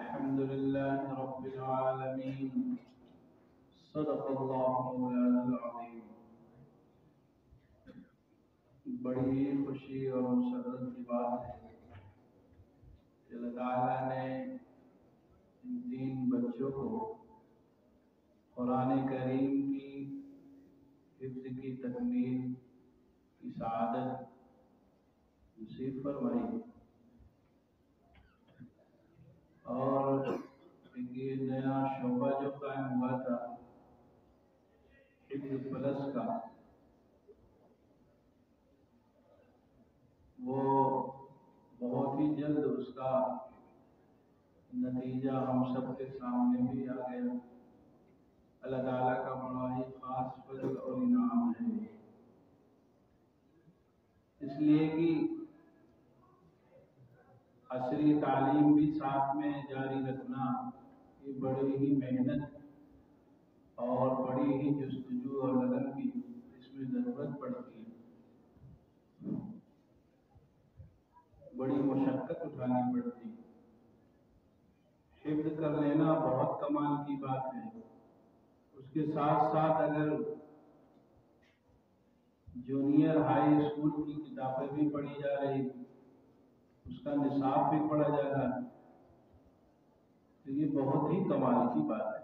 الحمد لله رب العالمين صدق الله مولانا العظيم. بڑی خوشی اور مسرت کی بات ہے کہ اللہ تعالیٰ نے ان تین بچوں کو قرآن کریم کی حفظ کی تکمیل کی سعادت نصیب فرمائی. اور یہ نیا شعبہ جو قائم ہوا تھا حفظ پلس کا، وہ بہت ہی جلد اس کا نتیجہ ہم سب کے سامنے بھی آ گیا. اللہ تعالیٰ کا بڑا ہی خاص فضل اور انعام ہے، اس لیے کہ عصری تعلیم بھی ساتھ میں جاری رکھنا یہ بڑی ہی محنت اور بڑی ہی جستجو اور لگن کی اس میں ضرورت پڑتی ہے، بڑی مشقت اٹھانی پڑتی ہے. حفظ کر لینا بہت کمال کی بات ہے. اس کے ساتھ ساتھ اگر جونیئر ہائی اسکول کی کتابیں بھی پڑھی جا رہی، اس کا نصاب بھی پڑھا جا رہا، تو یہ بہت ہی کمال کی بات ہے.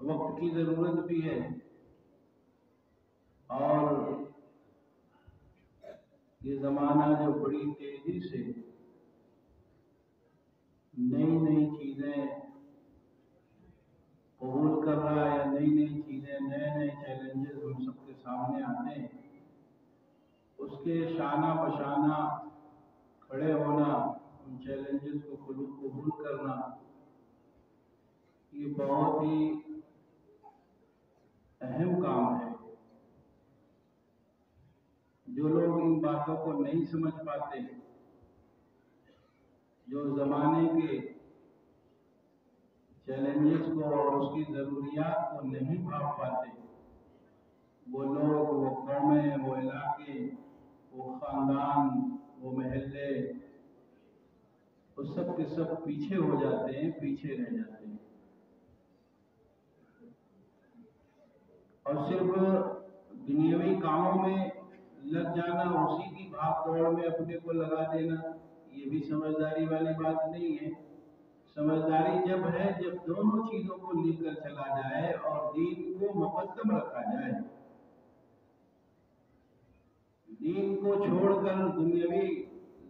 وقت کی ضرورت بھی ہے اور یہ زمانہ جو بڑی تیزی سے نئی نئی چیزیں قبول کر رہا ہے، نئی نئی چیزیں، نئے نئے چیلنجز ہم سب کے سامنے آتے ہیں، اس کے شانہ بشانہ کھڑے ہونا، ان چیلنجز کو قبول کرنا، یہ بہت ہی اہم کام ہے. جو لوگ ان باتوں کو نہیں سمجھ پاتے، جو زمانے کے چیلنجز کو اور اس کی ضروریات کو نہیں بھاپ پاتے، وہ لوگ، وہ قومیں، وہ علاقے، وہ خاندان، وہ محلے، وہ سب کے سب پیچھے ہو جاتے ہیں، پیچھے رہ جاتے ہیں. اور صرف دنیاوی کاموں میں لگ جانا، اسی کی بھاگ دوڑ میں اپنے کو لگا دینا، یہ بھی سمجھداری والی بات نہیں ہے. سمجھداری جب ہے جب دونوں چیزوں کو لے کر چلا جائے اور دین کو مقدم رکھا جائے. دین کو چھوڑ کر دنیاوی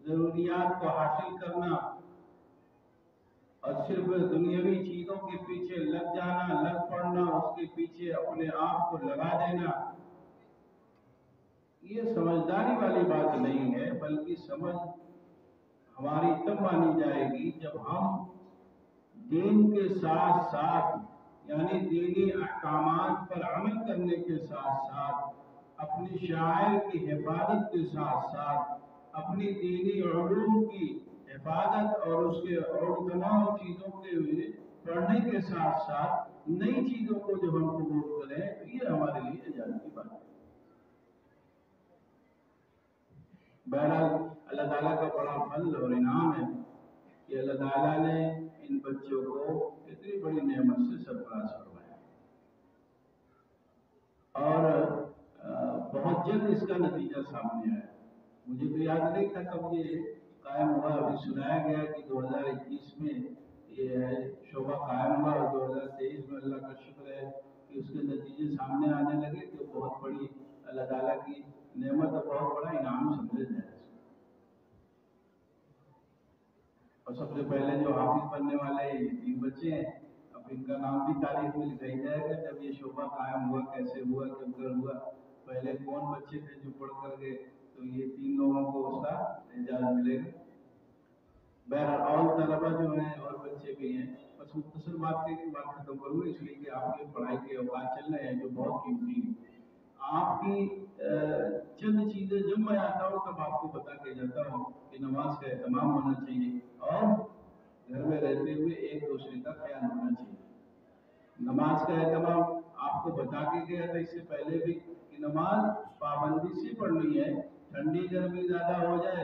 ضروریات کو حاصل کرنا اور صرف دنیاوی چیزوں کے پیچھے لگ جانا، لگ پڑنا، اس کے پیچھے اپنے آپ کو لگا دینا، یہ سمجھداری والی بات نہیں ہے. بلکہ سمجھ ہماری تب مانی جائے گی جب ہم دین کے ساتھ ساتھ، یعنی دینی احکامات پر عمل کرنے کے ساتھ ساتھ، اپنی شاعر کی حفاظت کے ساتھ ساتھ، اپنی دینی علوم کی حفاظت اور اس کے اور تمام چیزوں کے پڑھنے کے ساتھ ساتھ نئی چیزوں کو جب ہم قبول کریں تو یہ ہمارے لیے اجازت کی بات ہے. بہرحال اللہ تعالیٰ کا بڑا فضل اور انعام ہے کہ اللہ تعالیٰ نے ان بچوں کو اتنی بڑی نعمت سے سرفراز فرمایا اور بہت جلد اس کا نتیجہ سامنے آیا. مجھے تو یاد نہیں تھا کب یہ قائم ہوا. ابھی سنایا گیا کہ 2021 میں یہ شعبہ قائم ہوا اور 2023 میں اللہ کا شکر ہے کہ اس کے نتیجے سامنے آنے لگے. تو بہت بڑی اللہ تعالیٰ کی نعمت اور بہت بڑا انعام سمجھا جائے. اور سب سے پہلے جو حافظ بننے والے 3 بچے ہیں، اب ان کا نام بھی تاریخ میں لکھائی جائے گا. جب یہ شعبہ قائم ہوا، کیسے ہوا، کب کر ہوا، پہلے کون بچے تھے جو پڑھ کر گئے، تو یہ 3 لوگوں کو اس کا اعزاز ملے گا. بہرحال اور طلبہ جو ہیں اور بچے بھی ہیں، بس مختصر بات ختم کروں اس لیے کہ آپ کی پڑھائی کے اوقات چل رہے ہیں جو بہت قیمتی ہیں. آپ کی چند چیزیں جب میں آتا ہوں تب آپ کو بتا کے جاتا ہوں کہ نماز کا اہتمام ہونا چاہیے اور گھر میں رہتے ہوئے ایک دوسرے کا خیال ہونا چاہیے. نماز کا اہتمام آپ کو بتا کے گیا تھا اس سے پہلے بھی کہ نماز پابندی سے پڑھنی ہے. ٹھنڈی گرمی زیادہ ہو جائے